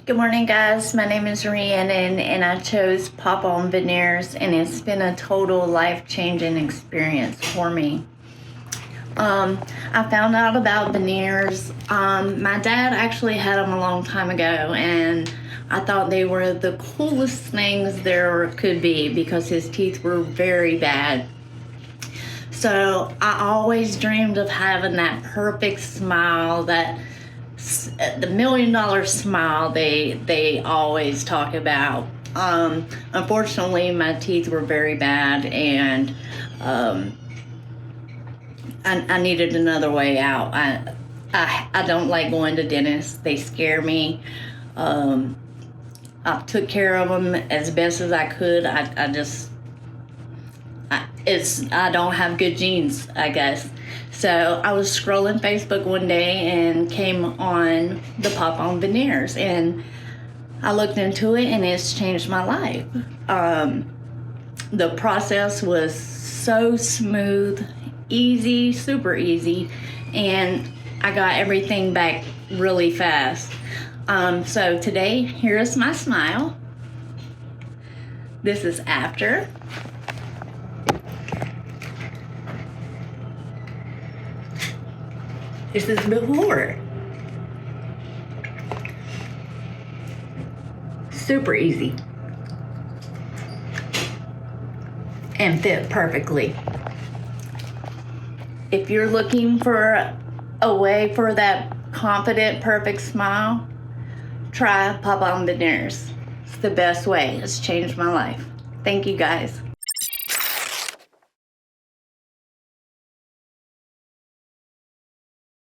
Good morning, guys. My name is Rhiannon, and I chose pop-on veneers, and it's been a total life-changing experience for me. I found out about veneers. My dad actually had them a long time ago, and I thought they were the coolest things there could be because his teeth were very bad. So I always dreamed of having that perfect smile, that the $1 million smile they always talk about. Unfortunately, my teeth were very bad, and I needed another way out. I don't like going to dentists. They scare me. I took care of them as best as I could. I don't have good genes, I guess. So I was scrolling Facebook one day and came on the pop-on veneers, and I looked into it, and it's changed my life. The process was so smooth, easy, super easy, and I got everything back really fast. So today, here's my smile. This is after. This is before. Super easy. And fit perfectly. If you're looking for a way for that confident, perfect smile, try pop-on veneers. It's the best way. It's changed my life. Thank you, guys.